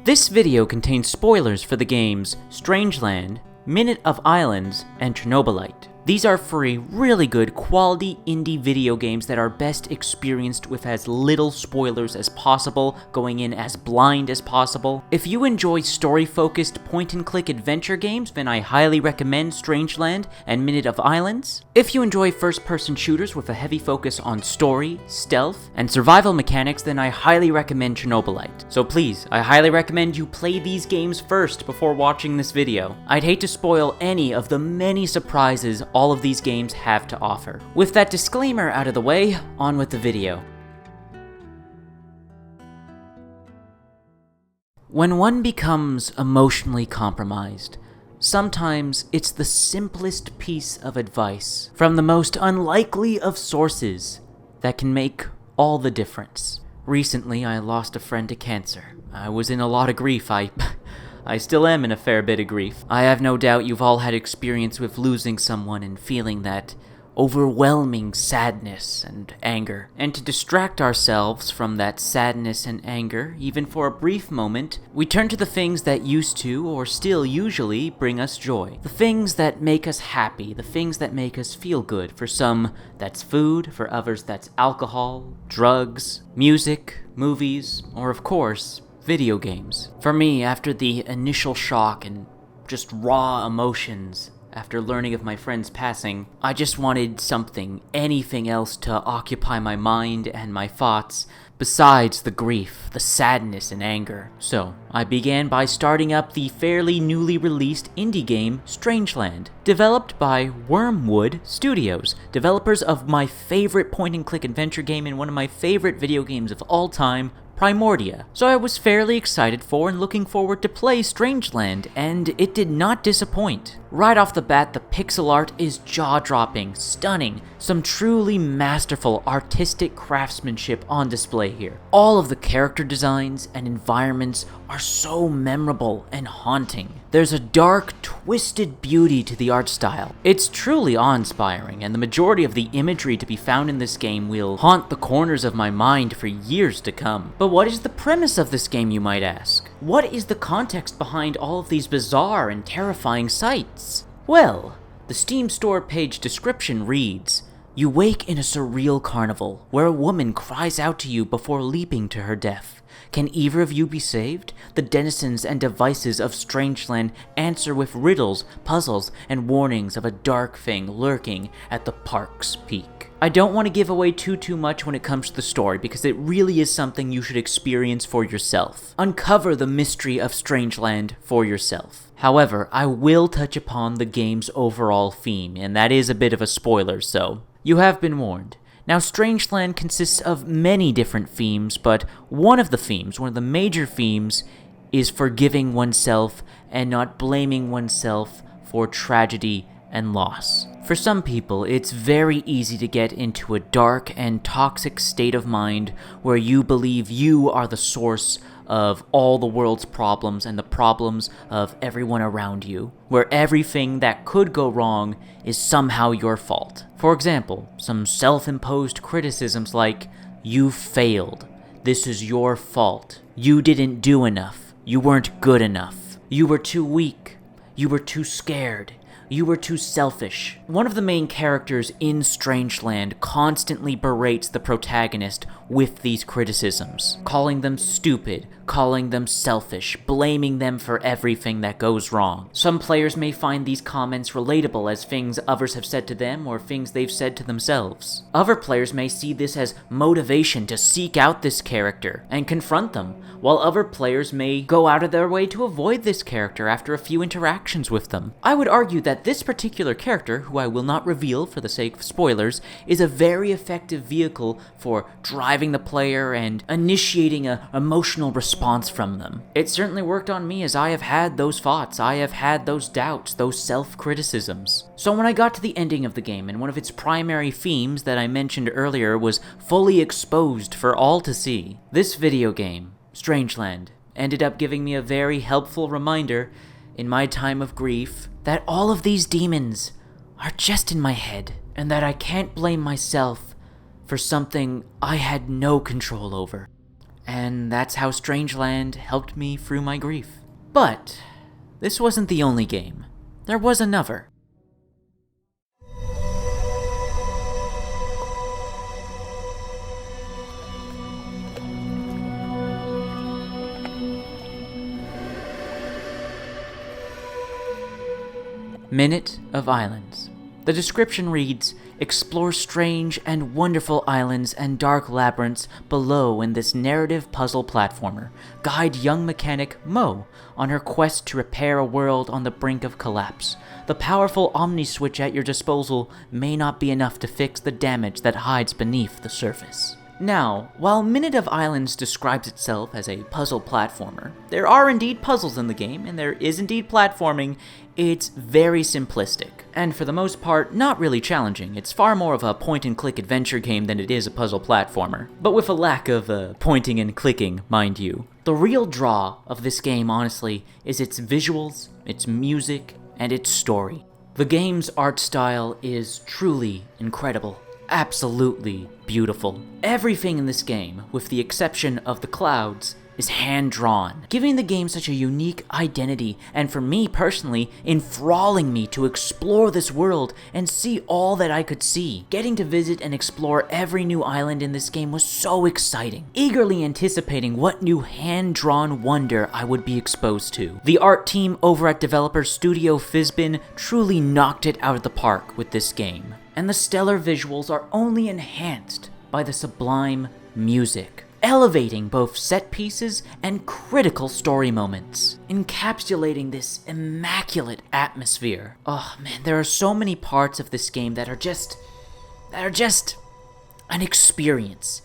This video contains spoilers for the games Strangeland, Minute of Islands, and Chernobylite. These are free, really good, quality indie video games that are best experienced with as little spoilers as possible, going in as blind as possible. If you enjoy story-focused point-and-click adventure games, then I highly recommend Strangeland and Minute of Islands. If you enjoy first-person shooters with a heavy focus on story, stealth, and survival mechanics, then I highly recommend Chernobylite. So please, I highly recommend you play these games first before watching this video. I'd hate to spoil any of the many surprises all of these games have to offer. With that disclaimer out of the way, on with the video. When one becomes emotionally compromised, sometimes it's the simplest piece of advice from the most unlikely of sources that can make all the difference. Recently, I lost a friend to cancer. I was in a lot of grief. I still am in a fair bit of grief. I have no doubt you've all had experience with losing someone and feeling that overwhelming sadness and anger. And to distract ourselves from that sadness and anger, even for a brief moment, we turn to the things that used to, or still usually, bring us joy. The things that make us happy, the things that make us feel good. For some, that's food. For others, that's alcohol, drugs, music, movies, or of course, video games. For me, after the initial shock and just raw emotions after learning of my friend's passing, I just wanted something, anything else to occupy my mind and my thoughts besides the grief, the sadness, and anger. So, I began by starting up the fairly newly released indie game Strangeland, developed by Wormwood Studios, developers of my favorite point-and-click adventure game and one of my favorite video games of all time, Primordia. So I was fairly excited for and looking forward to play Strangeland, and it did not disappoint. Right off the bat, the pixel art is jaw-dropping, stunning, some truly masterful artistic craftsmanship on display here. All of the character designs and environments are so memorable and haunting. There's a dark, twisted beauty to the art style. It's truly awe-inspiring, and the majority of the imagery to be found in this game will haunt the corners of my mind for years to come. But what is the premise of this game, you might ask? What is the context behind all of these bizarre and terrifying sights? Well, the Steam store page description reads, "You wake in a surreal carnival, where a woman cries out to you before leaping to her death. Can either of you be saved? The denizens and devices of Strangeland answer with riddles, puzzles, and warnings of a dark thing lurking at the park's peak." I don't want to give away too much when it comes to the story, because it really is something you should experience for yourself. Uncover the mystery of Strangeland for yourself. However, I will touch upon the game's overall theme, and that is a bit of a spoiler, so you have been warned. Now, Strangeland consists of many different themes, but one of the major themes, is forgiving oneself and not blaming oneself for tragedy and loss. For some people, it's very easy to get into a dark and toxic state of mind where you believe you are the source of all the world's problems and the problems of everyone around you, where everything that could go wrong is somehow your fault. For example, some self-imposed criticisms like, "You failed. This is your fault. You didn't do enough. You weren't good enough. You were too weak. You were too scared. You were too selfish." One of the main characters in Strangeland constantly berates the protagonist with these criticisms, calling them stupid, calling them selfish, blaming them for everything that goes wrong. Some players may find these comments relatable as things others have said to them or things they've said to themselves. Other players may see this as motivation to seek out this character and confront them, while other players may go out of their way to avoid this character after a few interactions with them. I would argue that this particular character, who I will not reveal for the sake of spoilers, is a very effective vehicle for driving the player and initiating an emotional response from them. It certainly worked on me, as I have had those thoughts, I have had those doubts, those self-criticisms. So when I got to the ending of the game, and one of its primary themes that I mentioned earlier was fully exposed for all to see, this video game, Strangeland, ended up giving me a very helpful reminder in my time of grief that all of these demons are just in my head, and that I can't blame myself for something I had no control over. and that's how Strangeland helped me through my grief. But this wasn't the only game. There was another. Minute of Islands. The description reads, explore strange and wonderful islands and dark labyrinths below in this narrative puzzle platformer. Guide young mechanic Mo on her quest to repair a world on the brink of collapse. The powerful Omni Switch at your disposal may not be enough to fix the damage that hides beneath the surface. Now, while Minute of Islands describes itself as a puzzle platformer, there are indeed puzzles in the game, and there is indeed platforming. It's very simplistic, and for the most part, not really challenging. It's far more of a point-and-click adventure game than it is a puzzle platformer, but with a lack of pointing and clicking, mind you. The real draw of this game, honestly, is its visuals, its music, and its story. The game's art style is truly incredible. Absolutely beautiful. Everything in this game, with the exception of the clouds, is hand-drawn, giving the game such a unique identity, and for me personally, enthralling me to explore this world and see all that I could see. Getting to visit and explore every new island in this game was so exciting, eagerly anticipating what new hand-drawn wonder I would be exposed to. The art team over at developer Studio Fizbin truly knocked it out of the park with this game, and the stellar visuals are only enhanced by the sublime music, elevating both set pieces and critical story moments, encapsulating this immaculate atmosphere. Oh man, there are so many parts of this game that are just an experience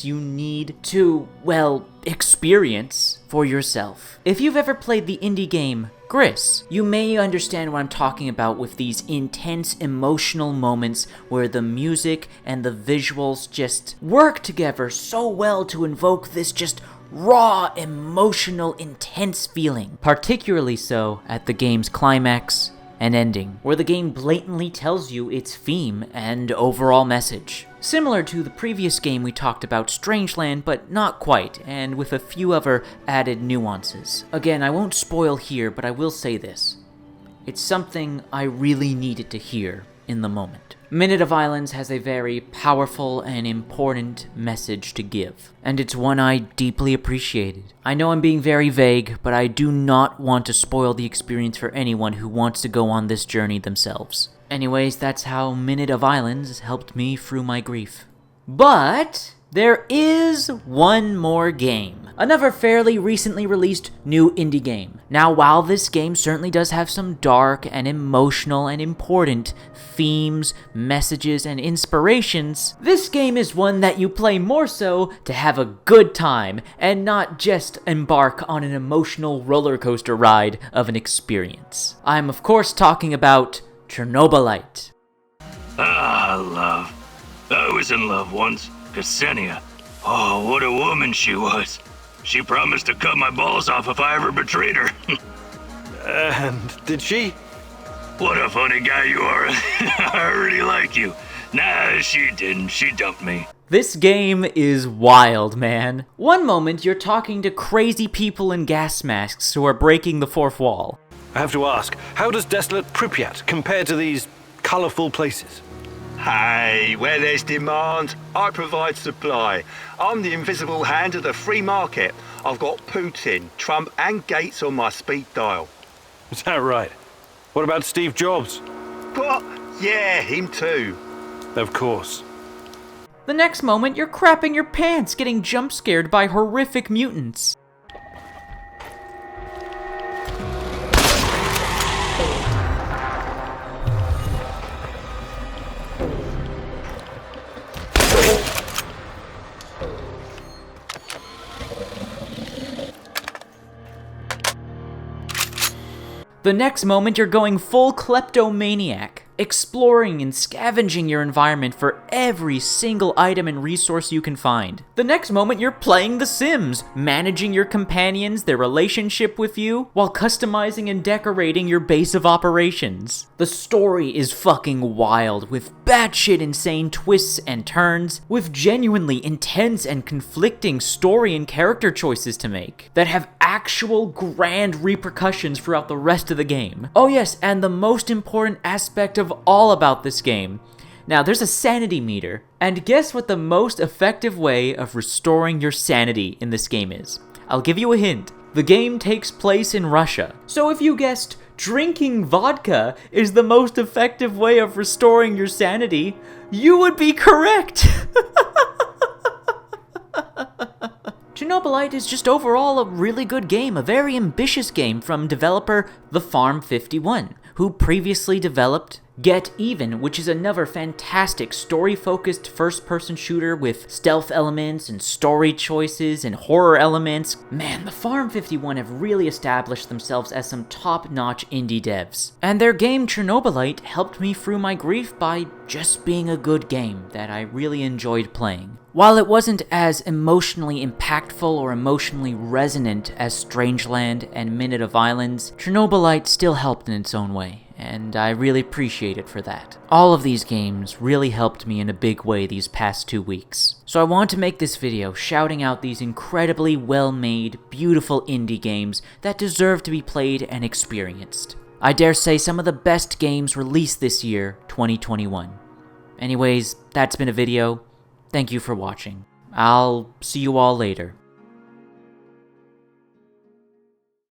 you need to, well, experience for yourself. If you've ever played the indie game Gris, you may understand what I'm talking about with these intense emotional moments where the music and the visuals just work together so well to invoke this just raw, emotional, intense feeling. Particularly so at the game's climax and ending, where the game blatantly tells you its theme and overall message. Similar to the previous game we talked about, Strangeland, but not quite, and with a few other added nuances. Again, I won't spoil here, but I will say this. It's something I really needed to hear in the moment. Minute of Islands has a very powerful and important message to give, and it's one I deeply appreciated. I know I'm being very vague, but I do not want to spoil the experience for anyone who wants to go on this journey themselves. Anyways, that's how Minute of Islands helped me through my grief. But there is one more game. Another fairly recently released new indie game. Now, while this game certainly does have some dark and emotional and important themes, messages, and inspirations, this game is one that you play more so to have a good time and not just embark on an emotional roller coaster ride of an experience. I'm of course talking about Chernobylite. Ah, love. I was in love once. Ksenia. Oh, what a woman she was. She promised to cut my balls off if I ever betrayed her. And did she? What a funny guy you are. I really like you. Nah, she didn't. She dumped me. This game is wild, man. One moment you're talking to crazy people in gas masks who are breaking the fourth wall. I have to ask, how does desolate Pripyat compare to these colourful places? Hey, where there's demand, I provide supply. I'm the invisible hand of the free market. I've got Putin, Trump and Gates on my speed dial. Is that right? What about Steve Jobs? What? Yeah, him too. Of course. The next moment you're crapping your pants getting jump scared by horrific mutants. The next moment, you're going full kleptomaniac. exploring and scavenging your environment for every single item and resource you can find. The next moment, you're playing The Sims, managing your companions, their relationship with you, while customizing and decorating your base of operations. The story is fucking wild, with batshit insane twists and turns, with genuinely intense and conflicting story and character choices to make, that have actual grand repercussions throughout the rest of the game. Oh yes, and the most important aspect of all about this game. Now, there's a sanity meter, and guess what the most effective way of restoring your sanity in this game is? I'll give you a hint. The game takes place in Russia. So if you guessed drinking vodka is the most effective way of restoring your sanity, you would be correct! Chernobylite is just overall a really good game, a very ambitious game from developer The Farm 51, who previously developed Get Even, which is another fantastic story-focused first-person shooter with stealth elements and story choices and horror elements. Man, The Farm 51 have really established themselves as some top-notch indie devs. And their game Chernobylite helped me through my grief by just being a good game that I really enjoyed playing. While it wasn't as emotionally impactful or emotionally resonant as Strangeland and Minute of Islands, Chernobylite still helped in its own way, and I really appreciate it for that. All of these games really helped me in a big way these past 2 weeks. So I want to make this video shouting out these incredibly well-made, beautiful indie games that deserve to be played and experienced. I dare say some of the best games released this year, 2021. Anyways, that's been a video. Thank you for watching. I'll see you all later.